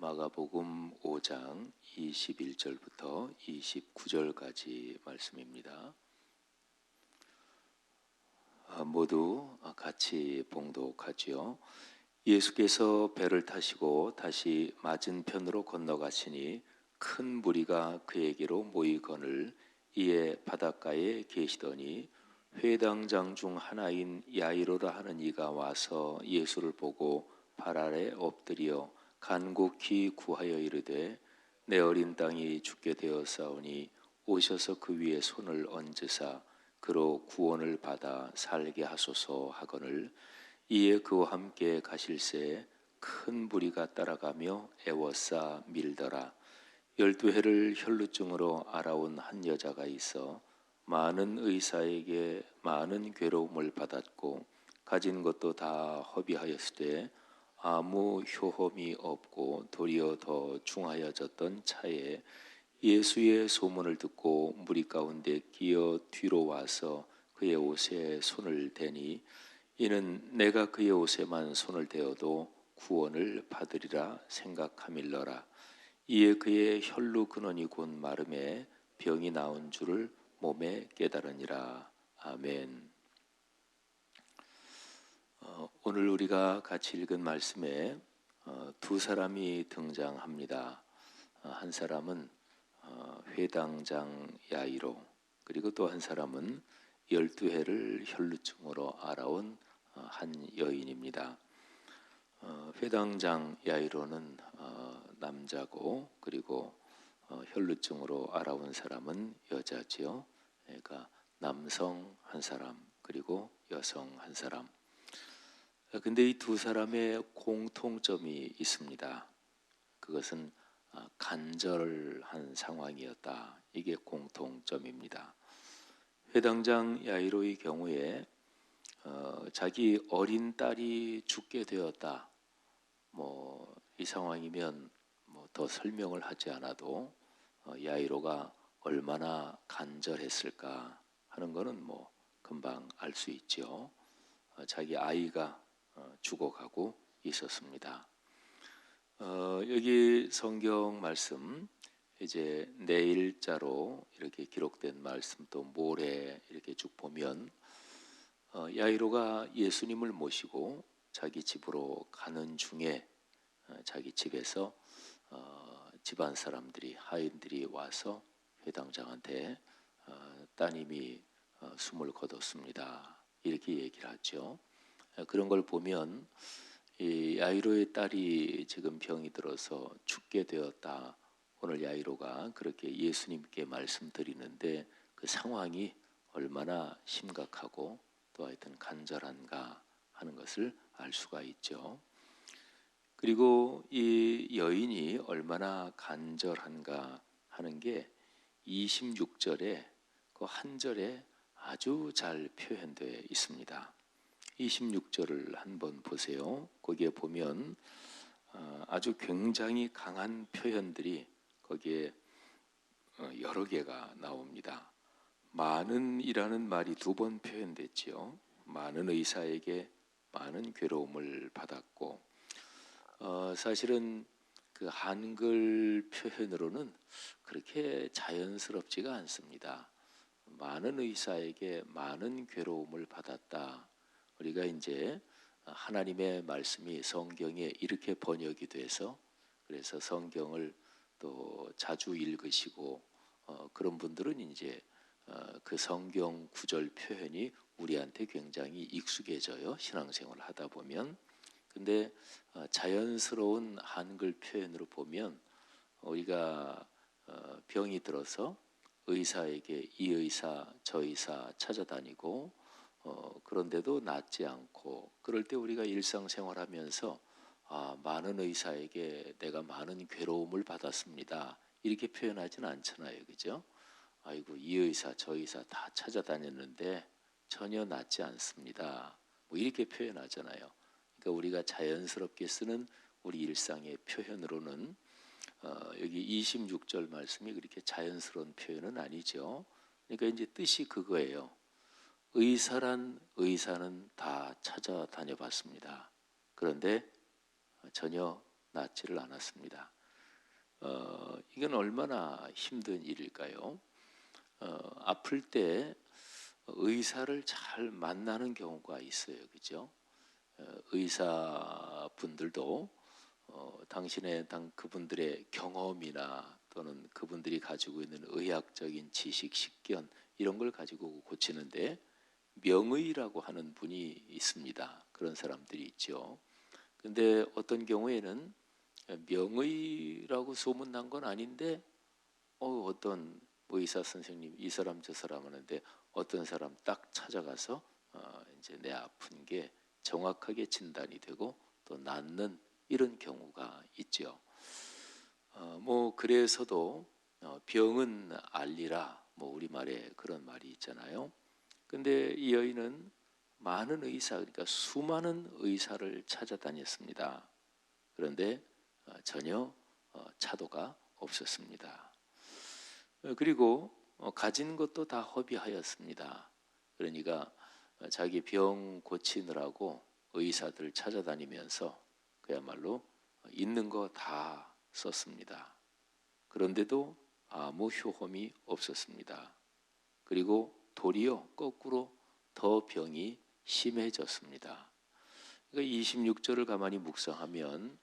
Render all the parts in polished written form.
마가복음 5장 21절부터 29절까지 말씀입니다. 모두 같이 봉독하지요. 예수께서 배를 타시고 다시 맞은편으로 건너가시니 큰 무리가 그에게로 모이거늘 이에 바닷가에 계시더니 회당장 중 하나인 야이로라 하는 이가 와서 예수를 보고 발 아래 엎드려 간곡히 구하여 이르되 내 어린 땅이 죽게 되었사오니 오셔서 그 위에 손을 얹으사 그로 구원을 받아 살게 하소서 하거늘 이에 그와 함께 가실새 큰 무리가 따라가며 애워싸 밀더라. 12해를 혈루증으로 앓아온 한 여자가 있어 많은 의사에게 많은 괴로움을 받았고 가진 것도 다 허비하였으되 아무 효험이 없고 도리어 더 중하여졌던 차에 예수의 소문을 듣고 무리 가운데 기어 뒤로 와서 그의 옷에 손을 대니 이는 내가 그의 옷에만 손을 대어도 구원을 받으리라 생각함일러라. 이에 그의 혈루 근원이 곧 마름에 병이 나온 줄을 몸에 깨달으니라. 아멘. 오늘 우리가 같이 읽은 말씀에 두 사람이 등장합니다. 한 사람은 회당장 야이로, 그리고 또 한 사람은 12해를 혈루증으로 앓아온 한 여인입니다. 회당장 야이로는 남자고, 그리고 혈루증으로 앓아온 사람은 여자지요. 그러니까 남성 한 사람, 그리고 여성 한 사람. 근데 이 두 사람의 공통점이 있습니다. 그것은 간절한 상황이었다. 이게 공통점입니다. 회당장 야이로의 경우에 자기 어린 딸이 죽게 되었다. 이 상황이면 더 설명을 하지 않아도 야이로가 얼마나 간절했을까 하는 것은 금방 알 수 있죠. 자기 아이가 죽어가고 있었습니다. 여기 성경 말씀 이제 내일자로 이렇게 기록된 말씀 또 모레 이렇게 쭉 보면 야이로가 예수님을 모시고 자기 집으로 가는 중에 자기 집에서 집안 사람들이 하인들이 와서 회당장한테 따님이 숨을 거뒀습니다. 이렇게 얘기를 하죠. 그런 걸 보면 이 야이로의 딸이 지금 병이 들어서 죽게 되었다. 오늘 야이로가 그렇게 예수님께 말씀드리는데 그 상황이 얼마나 심각하고 또 하여튼 간절한가 하는 것을 알 수가 있죠. 그리고 이 여인이 얼마나 간절한가 하는 게 26절에 그 한 절에 아주 잘 표현되어 있습니다. 26절을 한번 보세요. 거기에 보면 아주 굉장히 강한 표현들이 거기에 여러 개가 나옵니다. 많은이라는 말이 두 번 표현됐지요. 많은 의사에게 많은 괴로움을 받았고 사실은 그 한글 표현으로는 그렇게 자연스럽지가 않습니다. 많은 의사에게 많은 괴로움을 받았다. 우리가 이제 하나님의 말씀이 성경에 이렇게 번역이 돼서 그래서 성경을 또 자주 읽으시고 그런 분들은 이제 그 성경 구절 표현이 우리한테 굉장히 익숙해져요. 신앙생활을 하다 보면. 근데 자연스러운 한글 표현으로 보면 우리가 병이 들어서 의사에게 이 의사 저 의사 찾아다니고 그런데도 낫지 않고 그럴 때 우리가 일상생활하면서 많은 의사에게 내가 많은 괴로움을 받았습니다. 이렇게 표현하지는 않잖아요. 그죠? 아이고 이 의사 저 의사 다 찾아다녔는데 전혀 낫지 않습니다. 이렇게 표현하잖아요. 그러니까 우리가 자연스럽게 쓰는 우리 일상의 표현으로는 여기 26절 말씀이 그렇게 자연스러운 표현은 아니죠. 그러니까 이제 뜻이 그거예요. 의사는 다 찾아다녀 봤습니다. 그런데 전혀 낫지를 않았습니다. 이건 얼마나 힘든 일일까요? 아플 때 의사를 잘 만나는 경우가 있어요, 그죠? 의사분들도 당신의 그분들의 경험이나 또는 그분들이 가지고 있는 의학적인 지식, 식견 이런 걸 가지고 고치는데 명의라고 하는 분이 있습니다. 그런 사람들이 있죠. 근데 어떤 경우에는 명의라고 소문난 건 아닌데 어떤 의사 선생님 이 사람 저 사람 하는데 어떤 사람 딱 찾아가서 이제 내 아픈 게 정확하게 진단이 되고 또 낫는 이런 경우가 있죠. 뭐 그래서도 병은 알리라 뭐 우리말에 그런 말이 있잖아요. 근데 이 여인은 많은 의사 그러니까 수많은 의사를 찾아다녔습니다. 그런데 전혀 차도가 없었습니다. 그리고 가진 것도 다 허비하였습니다. 그러니까 자기 병 고치느라고 의사들 찾아다니면서 그야말로 있는 거 다 썼습니다. 그런데도 아무 효험이 없었습니다. 그리고 도리어 거꾸로 더 병이 심해졌습니다. 그러니까 26절을 가만히 묵상하면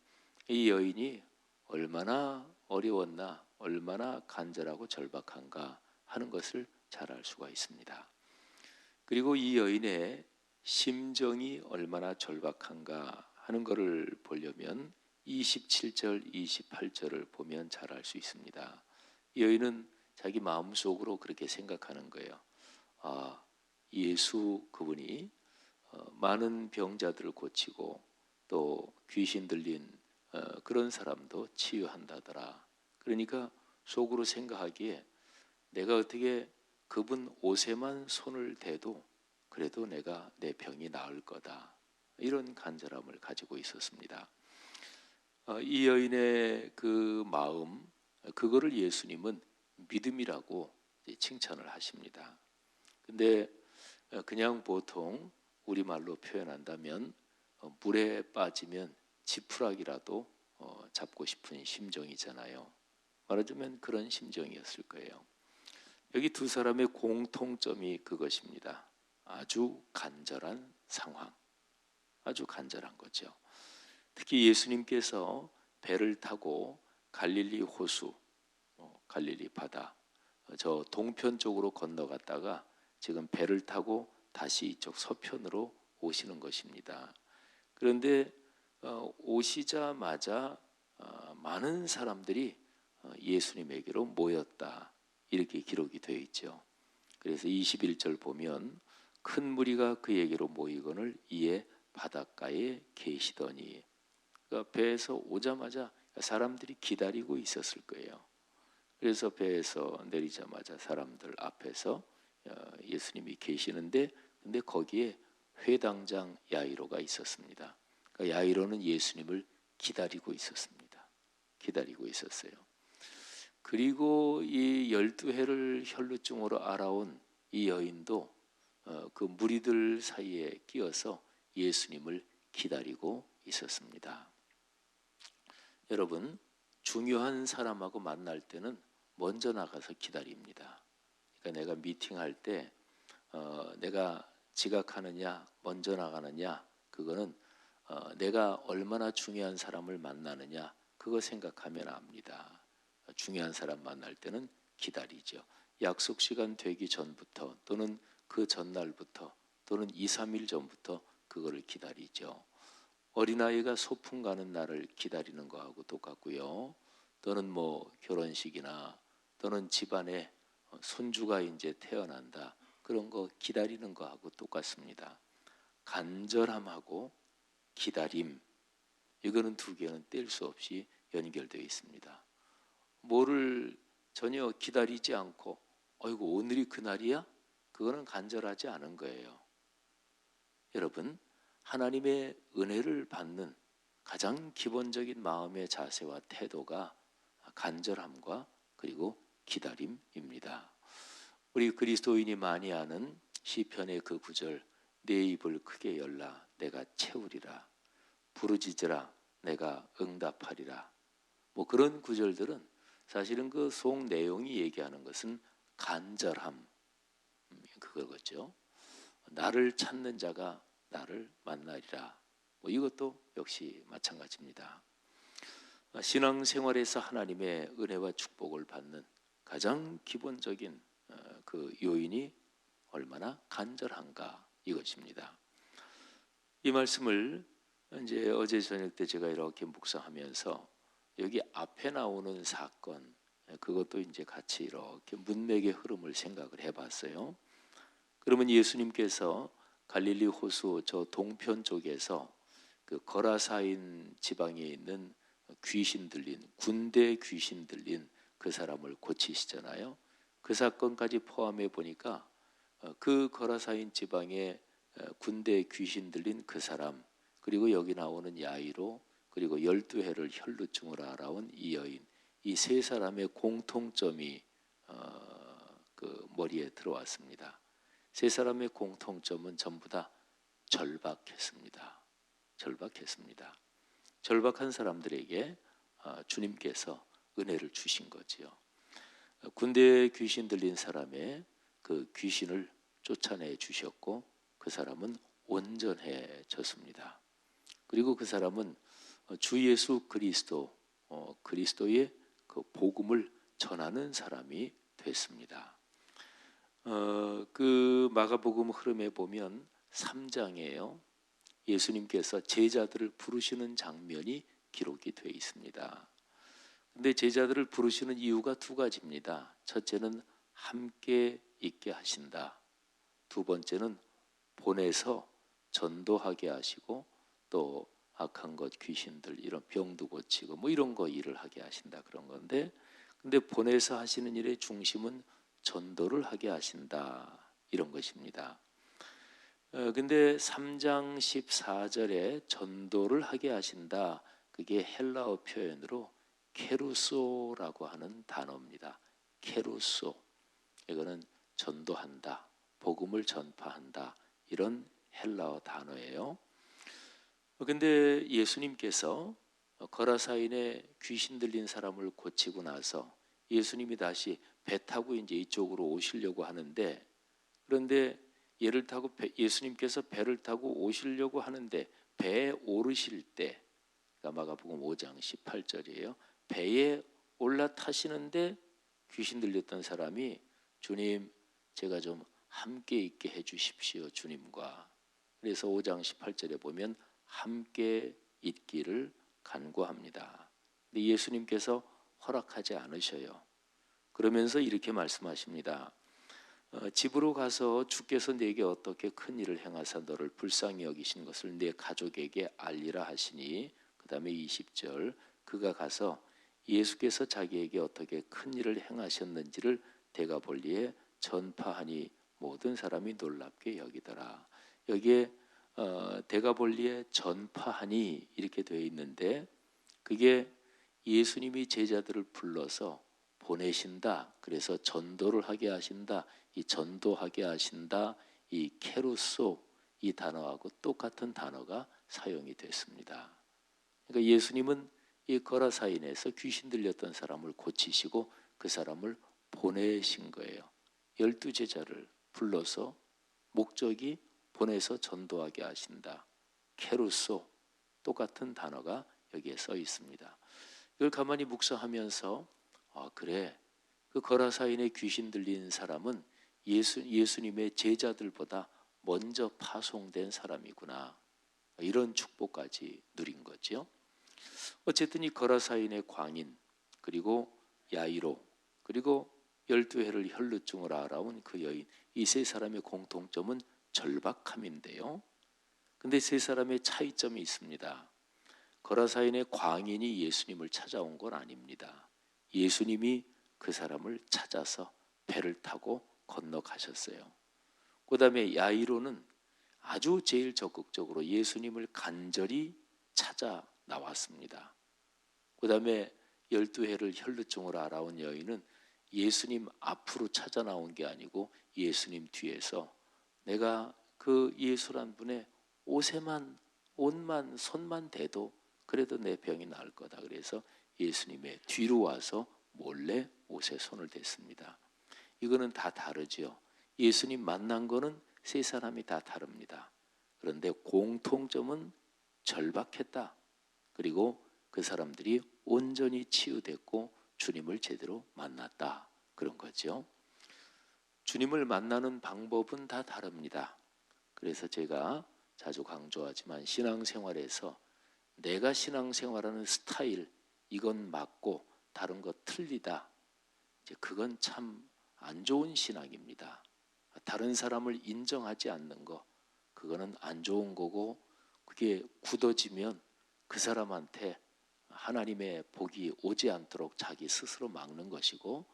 이 여인이 얼마나 어려웠나 얼마나 간절하고 절박한가 하는 것을 잘 알 수가 있습니다. 그리고 이 여인의 심정이 얼마나 절박한가 하는 것을 보려면 27절, 28절을 보면 잘 알 수 있습니다. 이 여인은 자기 마음속으로 그렇게 생각하는 거예요. 아, 예수 그분이 많은 병자들을 고치고 또 귀신 들린 그런 사람도 치유한다더라. 그러니까 속으로 생각하기에 내가 어떻게 그분 옷에만 손을 대도 그래도 내가 내 병이 나을 거다. 이런 간절함을 가지고 있었습니다. 이 여인의 그 마음, 그거를 예수님은 믿음이라고 칭찬을 하십니다. 근데 그냥 보통 우리말로 표현한다면 물에 빠지면 지푸라기라도 잡고 싶은 심정이잖아요. 말하자면 그런 심정이었을 거예요. 여기 두 사람의 공통점이 그것입니다. 아주 간절한 상황, 아주 간절한 거죠. 특히 예수님께서 배를 타고 갈릴리 호수, 갈릴리 바다, 저 동편 쪽으로 건너갔다가 지금 배를 타고 다시 이쪽 서편으로 오시는 것입니다. 그런데 오시자마자 많은 사람들이 예수님에게로 모였다. 이렇게 기록이 되어 있죠. 그래서 21절 보면 큰 무리가 그에게로 모이거늘 이에 바닷가에 계시더니 그러니까 배에서 오자마자 사람들이 기다리고 있었을 거예요. 그래서 배에서 내리자마자 사람들 앞에서 예수님이 계시는데 근데 거기에 회당장 야이로가 있었습니다. 그러니까 야이로는 예수님을 기다리고 있었습니다. 기다리고 있었어요. 그리고 이 12해를 혈루증으로 알아온 이 여인도 그 무리들 사이에 끼어서 예수님을 기다리고 있었습니다. 여러분, 중요한 사람하고 만날 때는 먼저 나가서 기다립니다. 그러니까 내가 미팅할 때 내가 지각하느냐 먼저 나가느냐 그거는 내가 얼마나 중요한 사람을 만나느냐 그거 생각하면 압니다. 중요한 사람 만날 때는 기다리죠. 약속 시간 되기 전부터 또는 그 전날부터 또는 2, 3일 전부터 그거를 기다리죠. 어린아이가 소풍 가는 날을 기다리는 거하고 똑같고요. 또는 뭐 결혼식이나 또는 집안에 손주가 이제 태어난다. 그런 거 기다리는 거하고 똑같습니다. 간절함하고 기다림 이거는 두 개는 뗄 수 없이 연결되어 있습니다. 뭐를 전혀 기다리지 않고 어이구 오늘이 그날이야? 그거는 간절하지 않은 거예요. 여러분 하나님의 은혜를 받는 가장 기본적인 마음의 자세와 태도가 간절함과 그리고 기다림입니다. 우리 그리스도인이 많이 아는 시편의 그 구절 내 입을 크게 열라 내가 채우리라 부르짖으라 내가 응답하리라. 뭐 그런 구절들은 사실은 그 속 내용이 얘기하는 것은 간절함, 그거겠죠. 나를 찾는 자가 나를 만나리라. 뭐 이것도 역시 마찬가지입니다. 신앙생활에서 하나님의 은혜와 축복을 받는 가장 기본적인 그 요인이 얼마나 간절한가, 이것입니다. 이 말씀을 이제 어제 저녁 때 제가 이렇게 묵상하면서 여기 앞에 나오는 사건, 그것도 이제 같이 이렇게 문맥의 흐름을 생각을 해봤어요. 그러면 예수님께서 갈릴리 호수 저 동편 쪽에서 그 거라사인 지방에 있는 귀신 들린, 군대 귀신 들린 그 사람을 고치시잖아요. 그 사건까지 포함해 보니까 그 거라사인 지방에 군대 귀신 들린 그 사람, 그리고 여기 나오는 야이로, 그리고 12해를 혈루증으로 알아온 이 여인, 이 세 사람의 공통점이 그 머리에 들어왔습니다. 세 사람의 공통점은 전부 다 절박했습니다. 절박했습니다. 절박한 사람들에게 주님께서 은혜를 주신 거지요. 군대에 귀신 들린 사람의 그 귀신을 쫓아내 주셨고 그 사람은 온전해졌습니다. 그리고 그 사람은 주 예수 그리스도, 그리스도의 그 복음을 전하는 사람이 됐습니다. 그 마가복음 흐름에 보면 3장이에요. 예수님께서 제자들을 부르시는 장면이 기록이 되어 있습니다. 근데 제자들을 부르시는 이유가 두 가지입니다. 첫째는 함께 있게 하신다. 두 번째는 보내서 전도하게 하시고 또 악한 것, 귀신들, 이런 병도 고치고 뭐 이런 거 일을 하게 하신다, 그런 건데, 근데 보내서 하시는 일의 중심은 전도를 하게 하신다, 이런 것입니다. 근데 3장 14절에 전도를 하게 하신다, 그게 헬라어 표현으로 케루소라고 하는 단어입니다. 케루소, 이거는 전도한다, 복음을 전파한다, 이런 헬라어 단어예요. 근데 예수님께서 거라사인에 귀신 들린 사람을 고치고 나서 예수님이 다시 배 타고 이제 이쪽으로 오시려고 하는데, 그런데 예수님께서 배를 타고 오시려고 하는데 배에 오르실 때, 그러니까 마가복음 5장 18절이에요. 배에 올라타시는데 귀신 들렸던 사람이, 주님, 제가 좀 함께 있게 해주십시오, 주님과. 그래서 5장 18절에 보면 함께 있기를 간구합니다. 근데 예수님께서 허락하지 않으셔요. 그러면서 이렇게 말씀하십니다. 집으로 가서 주께서 내게 어떻게 큰 일을 행하사 너를 불쌍히 여기신 것을 내 가족에게 알리라 하시니, 그 다음에 20절, 그가 가서 예수께서 자기에게 어떻게 큰 일을 행하셨는지를 데가볼리에 전파하니 모든 사람이 놀랍게 여기더라. 여기에 데가볼리에 전파하니 이렇게 되어 있는데, 그게 예수님이 제자들을 불러서 보내신다, 그래서 전도를 하게 하신다, 이 전도하게 하신다, 이 케루소, 이 단어하고 똑같은 단어가 사용이 됐습니다. 그러니까 예수님은 이 거라사인에서 귀신 들렸던 사람을 고치시고 그 사람을 보내신 거예요. 12제자를 불러서, 목적이 보내서 전도하게 하신다, 케루소, 똑같은 단어가 여기에 써 있습니다. 이걸 가만히 묵상하면서 그래, 그 거라사인에 귀신 들린 사람은 예수님의 제자들보다 먼저 파송된 사람이구나, 이런 축복까지 누린 거죠. 어쨌든 이 거라사인의 광인, 그리고 야이로, 그리고 12해를 혈루증으로 알아온 그 여인, 이 세 사람의 공통점은 절박함인데요. 근데 세 사람의 차이점이 있습니다. 거라사인의 광인이 예수님을 찾아온 건 아닙니다. 예수님이 그 사람을 찾아서 배를 타고 건너가셨어요. 그 다음에 야이로는 아주 제일 적극적으로 예수님을 간절히 찾아 나왔습니다. 그 다음에 12해를 혈루증으로 알아온 여인은 예수님 앞으로 찾아 나온 게 아니고 예수님 뒤에서 내가 그 예수란 분의 옷만 손만 대도 그래도 내 병이 나을 거다. 그래서 예수님의 뒤로 와서 몰래 옷에 손을 댔습니다. 이거는 다 다르죠. 예수님 만난 거는 세 사람이 다 다릅니다. 그런데 공통점은 절박했다. 그리고 그 사람들이 온전히 치유됐고 주님을 제대로 만났다. 그런 거죠. 주님을 만나는 방법은 다 다릅니다. 그래서 제가 자주 강조하지만 신앙생활에서 내가 신앙생활하는 스타일 이건 맞고 다른 거 틀리다. 이제 그건 참 안 좋은 신앙입니다. 다른 사람을 인정하지 않는 거 그거는 안 좋은 거고 그게 굳어지면 그 사람한테 하나님의 복이 오지 않도록 자기 스스로 막는 것이고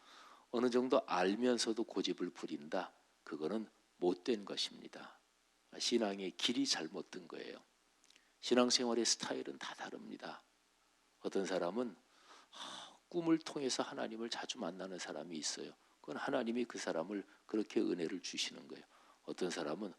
어느 정도 알면서도 고집을 부린다. 그거는 못된 것입니다. 신앙의 길이 잘못된 거예요. 신앙생활의 스타일은 다 다릅니다. 어떤 사람은 꿈을 통해서 하나님을 자주 만나는 사람이 있어요. 그건 하나님이 그 사람을 그렇게 은혜를 주시는 거예요. 어떤 사람은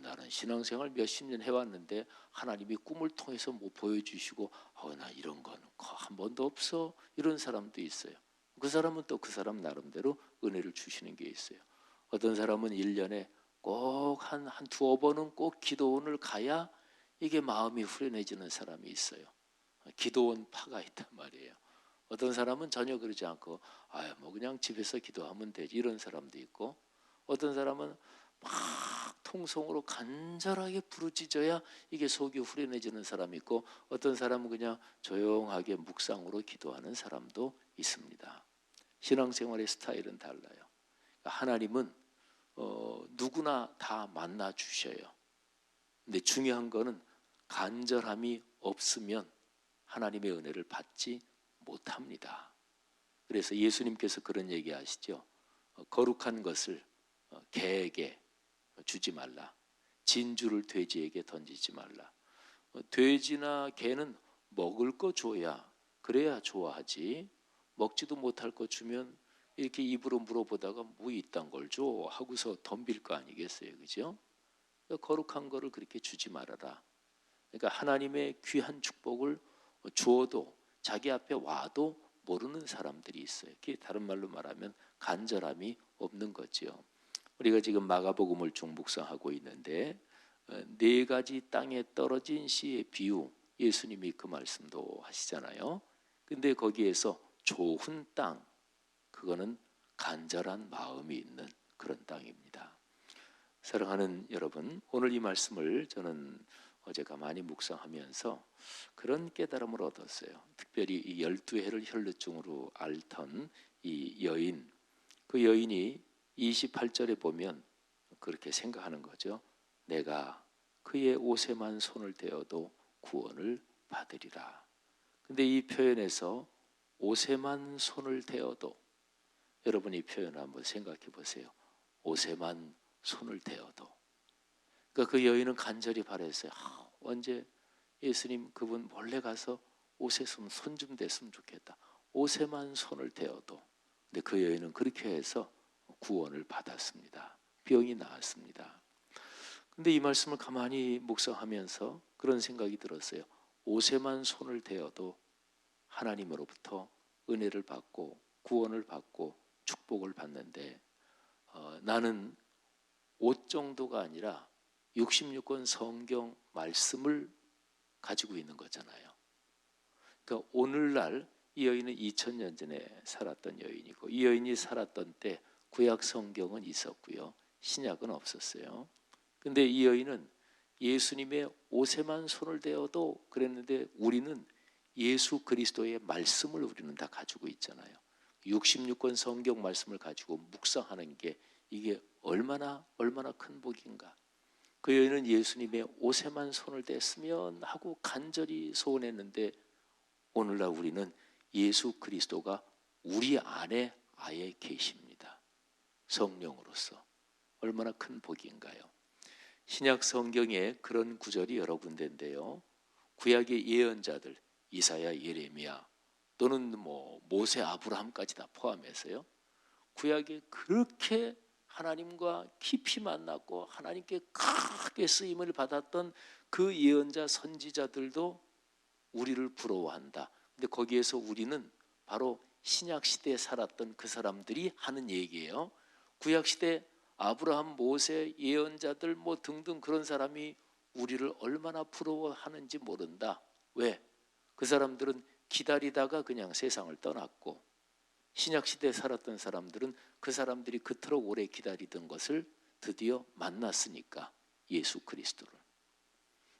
나는 신앙생활 몇십 년 해왔는데 하나님이 꿈을 통해서 뭐 보여주시고 나 이런 건 한 번도 없어. 이런 사람도 있어요. 그 사람은 또 그 사람 나름대로 은혜를 주시는 게 있어요. 어떤 사람은 1년에 꼭 한 두어 번은 꼭 기도원을 가야 이게 마음이 후련해지는 사람이 있어요. 기도원 파가 있단 말이에요. 어떤 사람은 전혀 그러지 않고 뭐 그냥 집에서 기도하면 되지 이런 사람도 있고 어떤 사람은 막 통성으로 간절하게 부르짖어야 이게 속이 후련해지는 사람이 있고 어떤 사람은 그냥 조용하게 묵상으로 기도하는 사람도 있습니다. 신앙생활의 스타일은 달라요. 하나님은 누구나 다 만나 주셔요. 근데 중요한 거는 간절함이 없으면 하나님의 은혜를 받지 못합니다. 그래서 예수님께서 그런 얘기 하시죠. 거룩한 것을 개에게 주지 말라. 진주를 돼지에게 던지지 말라. 돼지나 개는 먹을 거 줘야 그래야 좋아하지. 먹지도 못할 거 주면 이렇게 입으로 물어보다가 뭐 이딴 걸 줘 하고서 덤빌 거 아니겠어요, 그죠? 거룩한 거를 그렇게 주지 말아라. 그러니까 하나님의 귀한 축복을 주어도 자기 앞에 와도 모르는 사람들이 있어요. 그게 다른 말로 말하면 간절함이 없는 거죠. 우리가 지금 마가복음을 묵상하고 있는데 4가지 땅에 떨어진 씨의 비유 예수님이 그 말씀도 하시잖아요. 근데 거기에서 좋은 땅 그거는 간절한 마음이 있는 그런 땅입니다. 사랑하는 여러분, 오늘 이 말씀을 저는 어제가 많이 묵상하면서 그런 깨달음을 얻었어요. 특별히 이 12해를 혈루증으로 앓던 이 여인, 그 여인이 28절에 보면 그렇게 생각하는 거죠. 내가 그의 옷에만 손을 대어도 구원을 받으리라. 근데 이 표현에서 옷에만 손을 대어도 여러분 이 표현을 한번 생각해 보세요. 옷에만 손을 대어도. 그러니까 그 여인은 간절히 바랬어요. 언제 예수님 그분 몰래 가서 옷에 손 좀 댔으면 좋겠다. 옷에만 손을 대어도. 근데 그 여인은 그렇게 해서 구원을 받았습니다. 병이 나았습니다. 근데 이 말씀을 가만히 묵상하면서 그런 생각이 들었어요. 옷에만 손을 대어도 하나님으로부터 은혜를 받고 구원을 받고 축복을 받는데 나는 옷 정도가 아니라 66권 성경 말씀을 가지고 있는 거잖아요. 그러니까 오늘날 이 여인은 2000년 전에 살았던 여인이고 이 여인이 살았던 때 구약 성경은 있었고요. 신약은 없었어요. 근데 이 여인은 예수님의 옷에만 손을 대어도 그랬는데 우리는 예수 그리스도의 말씀을 우리는 다 가지고 있잖아요. 66권 성경 말씀을 가지고 묵상하는 게 이게 얼마나 큰 복인가. 그 여인은 예수님의 옷에만 손을 댔으면 하고 간절히 소원했는데 오늘날 우리는 예수 그리스도가 우리 안에 아예 계십니다. 성령으로서. 얼마나 큰 복인가요. 신약 성경에 그런 구절이 여러 군데인데요. 구약의 예언자들 이사야, 예레미야 또는 모세, 아브라함까지 다 포함해서요. 구약에 그렇게 하나님과 깊이 만났고 하나님께 크게 쓰임을 받았던 그 예언자 선지자들도 우리를 부러워한다. 근데 거기에서 우리는 바로 신약 시대에 살았던 그 사람들이 하는 얘기예요. 구약 시대 아브라함, 모세, 예언자들 뭐 등등 그런 사람이 우리를 얼마나 부러워하는지 모른다. 왜? 그 사람들은 기다리다가 그냥 세상을 떠났고, 신약 시대에 살았던 사람들은 그 사람들이 그토록 오래 기다리던 것을 드디어 만났으니까, 예수 그리스도를.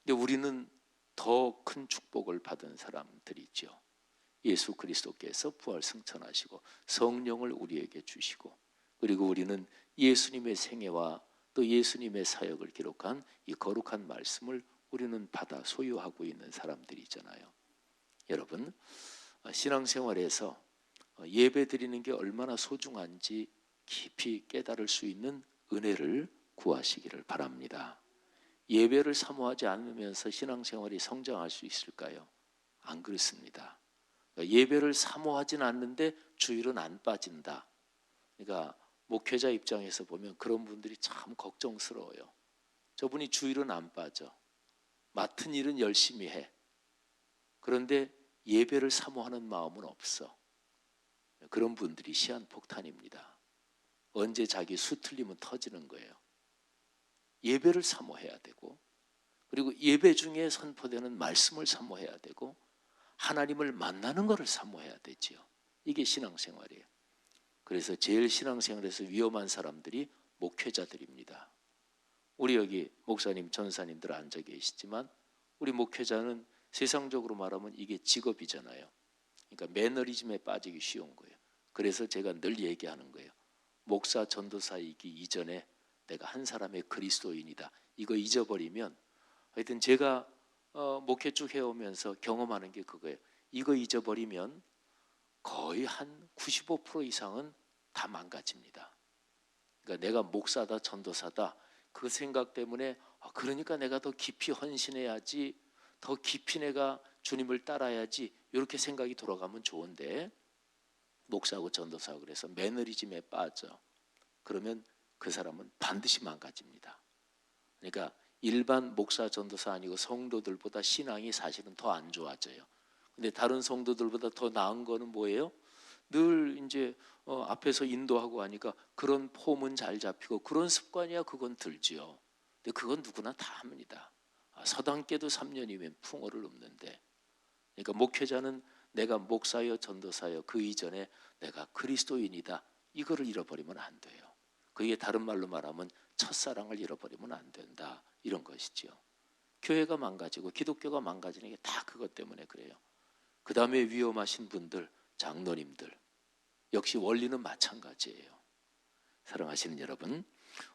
근데 우리는 더 큰 축복을 받은 사람들이죠. 예수 그리스도께서 부활 승천하시고 성령을 우리에게 주시고, 그리고 우리는 예수님의 생애와 또 예수님의 사역을 기록한 이 거룩한 말씀을 우리는 받아 소유하고 있는 사람들이잖아요. 여러분, 신앙생활에서 예배 드리는 게 얼마나 소중한지 깊이 깨달을 수 있는 은혜를 구하시기를 바랍니다. 예배를 사모하지 않으면서 신앙생활이 성장할 수 있을까요? 안 그렇습니다. 예배를 사모하진 않는데 주일은 안 빠진다. 그러니까 목회자 입장에서 보면 그런 분들이 참 걱정스러워요. 저분이 주일은 안 빠져. 맡은 일은 열심히 해. 그런데 예배를 사모하는 마음은 없어. 그런 분들이 시한폭탄입니다. 언제 자기 수 틀리면 터지는 거예요. 예배를 사모해야 되고, 그리고 예배 중에 선포되는 말씀을 사모해야 되고, 하나님을 만나는 것을 사모해야 되지요. 이게 신앙생활이에요. 그래서 제일 신앙생활에서 위험한 사람들이 목회자들입니다. 우리 여기 목사님, 전사님들 앉아 계시지만 우리 목회자는 세상적으로 말하면 이게 직업이잖아요. 그러니까 매너리즘에 빠지기 쉬운 거예요. 그래서 제가 늘 얘기하는 거예요. 목사, 전도사이기 이전에 내가 한 사람의 그리스도인이다. 이거 잊어버리면, 하여튼 제가 목회 쭉 해오면서 경험하는 게 그거예요. 이거 잊어버리면 거의 한 95% 이상은 다 망가집니다. 그러니까 내가 목사다, 전도사다, 그 생각 때문에 그러니까 내가 더 깊이 헌신해야지, 더 깊이 내가 주님을 따라야지, 이렇게 생각이 돌아가면 좋은데, 목사하고 전도사하고 그래서 매너리즘에 빠져. 그러면 그 사람은 반드시 망가집니다. 그러니까 일반 목사, 전도사 아니고 성도들보다 신앙이 사실은 더 안 좋아져요. 근데 다른 성도들보다 더 나은 거는 뭐예요? 늘 이제 앞에서 인도하고 하니까 그런 폼은 잘 잡히고 그런 습관이야 그건 들지요. 근데 그건 누구나 다 합니다. 서당께도 3년이면 풍어를 읊는데, 그러니까 목회자는 내가 목사여 전도사여 그 이전에 내가 그리스도인이다, 이거를 잃어버리면 안 돼요. 그게 다른 말로 말하면 첫사랑을 잃어버리면 안 된다, 이런 것이죠. 교회가 망가지고 기독교가 망가지는 게 다 그것 때문에 그래요. 그 다음에 위험하신 분들, 장로님들 역시 원리는 마찬가지예요. 사랑하시는 여러분,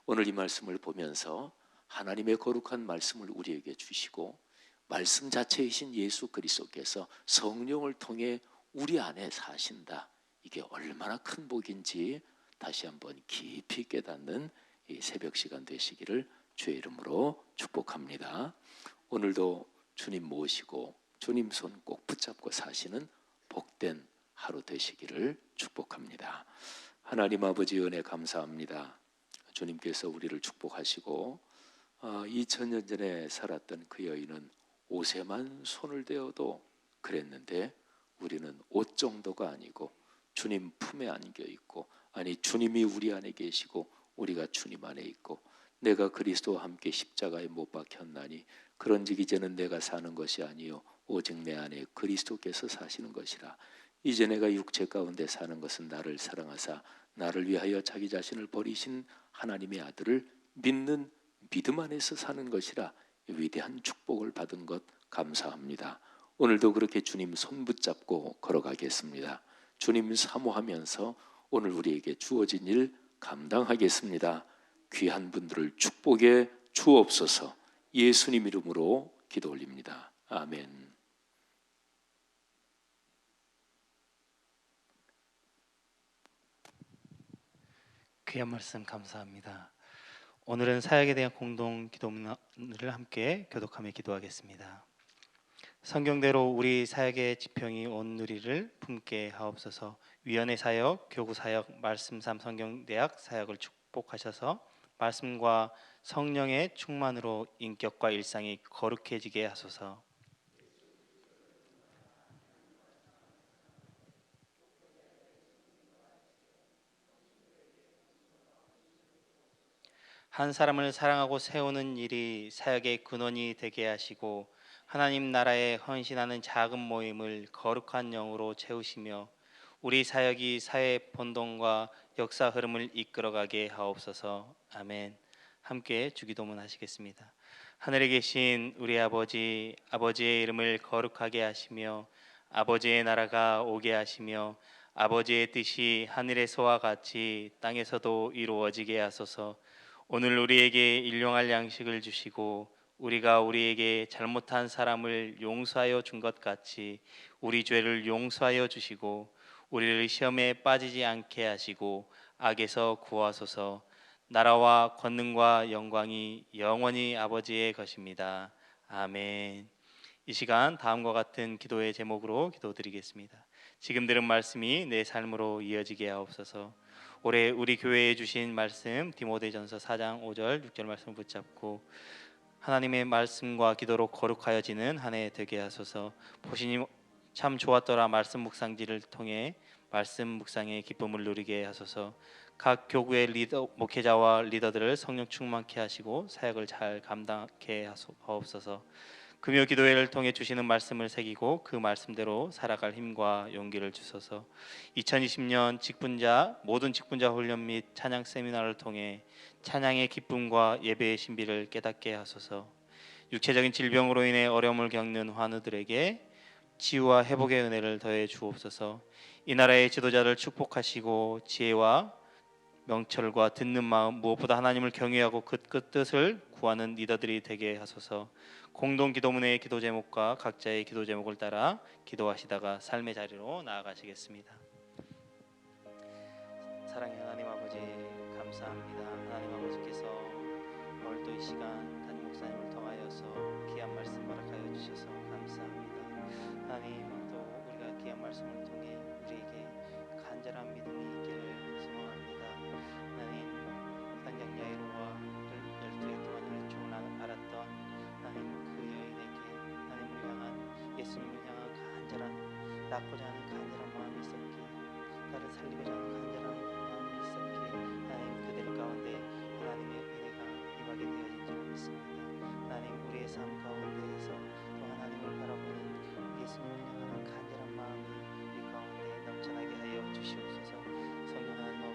오늘 이 말씀을 보면서 하나님의 거룩한 말씀을 우리에게 주시고 말씀 자체이신 예수 그리스도께서 성령을 통해 우리 안에 사신다, 이게 얼마나 큰 복인지 다시 한번 깊이 깨닫는 이 새벽 시간 되시기를 주의 이름으로 축복합니다. 오늘도 주님 모시고 주님 손 꼭 붙잡고 사시는 복된 하루 되시기를 축복합니다. 하나님 아버지 은혜 감사합니다. 주님께서 우리를 축복하시고 2000년 전에 살았던 그 여인은 옷에만 손을 대어도 그랬는데, 우리는 옷 정도가 아니고 주님 품에 안겨 있고, 아니 주님이 우리 안에 계시고 우리가 주님 안에 있고, 내가 그리스도와 함께 십자가에 못 박혔나니 그런즉 이제는 내가 사는 것이 아니요 오직 내 안에 그리스도께서 사시는 것이라. 이제 내가 육체 가운데 사는 것은 나를 사랑하사 나를 위하여 자기 자신을 버리신 하나님의 아들을 믿는 믿음 안에서 사는 것이라. 위대한 축복을 받은 것 감사합니다. 오늘도 그렇게 주님 손 붙잡고 걸어가겠습니다. 주님 사모하면서 오늘 우리에게 주어진 일 감당하겠습니다. 귀한 분들을 축복해 주옵소서. 예수님 이름으로 기도 올립니다. 아멘. 귀한 말씀 감사합니다. 오늘은 사역에 대한 공동 기도문을 함께 교독하며 기도하겠습니다. 성경대로 우리 사역의 지평이 온 누리를 품게 하옵소서. 위원회 사역, 교구 사역, 말씀삼 성경대학 사역을 축복하셔서 말씀과 성령의 충만으로 인격과 일상이 거룩해지게 하소서. 한 사람을 사랑하고 세우는 일이 사역의 근원이 되게 하시고 하나님 나라에 헌신하는 작은 모임을 거룩한 영으로 채우시며 우리 사역이 사회 본동과 역사 흐름을 이끌어가게 하옵소서. 아멘. 함께 주기도문 하시겠습니다. 하늘에 계신 우리 아버지, 아버지의 이름을 거룩하게 하시며 아버지의 나라가 오게 하시며 아버지의 뜻이 하늘에서와 같이 땅에서도 이루어지게 하소서. 오늘 우리에게 일용할 양식을 주시고 우리가 우리에게 잘못한 사람을 용서하여 준 것 같이 우리 죄를 용서하여 주시고 우리를 시험에 빠지지 않게 하시고 악에서 구하소서. 나라와 권능과 영광이 영원히 아버지의 것입니다. 아멘. 이 시간 다음과 같은 기도의 제목으로 기도드리겠습니다. 지금 들은 말씀이 내 삶으로 이어지게 하옵소서. 올해 우리 교회에 주신 말씀 디모데전서 4장 5절 6절 말씀 붙잡고 하나님의 말씀과 기도로 거룩하여지는 한 해 되게 하소서. 보시니 참 좋았더라 말씀 묵상지를 통해 말씀 묵상의 기쁨을 누리게 하소서. 각 교구의 리더 목회자와 리더들을 성령 충만케 하시고 사역을 잘 감당케 하옵소서. 금요 기도회를 통해 주시는 말씀을 새기고 그 말씀대로 살아갈 힘과 용기를 주소서. 2020년 모든 직분자 훈련 및 찬양 세미나를 통해 찬양의 기쁨과 예배의 신비를 깨닫게 하소서. 육체적인 질병으로 인해 어려움을 겪는 환우들에게 치유와 회복의 은혜를 더해 주옵소서. 이 나라의 지도자를 축복하시고 지혜와 명철과 듣는 마음 무엇보다 하나님을 경외하고 그 뜻을 구하는 리더들이 되게 하소서. 공동 기도문의 기도 제목과 각자의 기도 제목을 따라 기도하시다가 삶의 자리로 나아가시겠습니다. 사랑의 하나님 아버지 감사합니다. 하나님 아버지께서 오늘 또 이 시간 담임 목사님을 통하여서 귀한 말씀 허락하여 주셔서 감사합니다. 하나님 또 우리가 귀한 말씀을 통해 우리에게 간절한 믿음이 있기를 소망합니다. 하나님 현장 야이로와 12해 동안 혈중을 알았던 하나님 그 여인에게 하나님을 향한 예수님을 향한 간절한 낳고자 하는 간절한 마음이 있었기에 나를 살리고자 하는 간절한 마음이 있었기에 하나님 그들 가운데 하나님의 은혜가 임하게 되어진 줄 믿습니다. 하나님 우리의 삶 가운데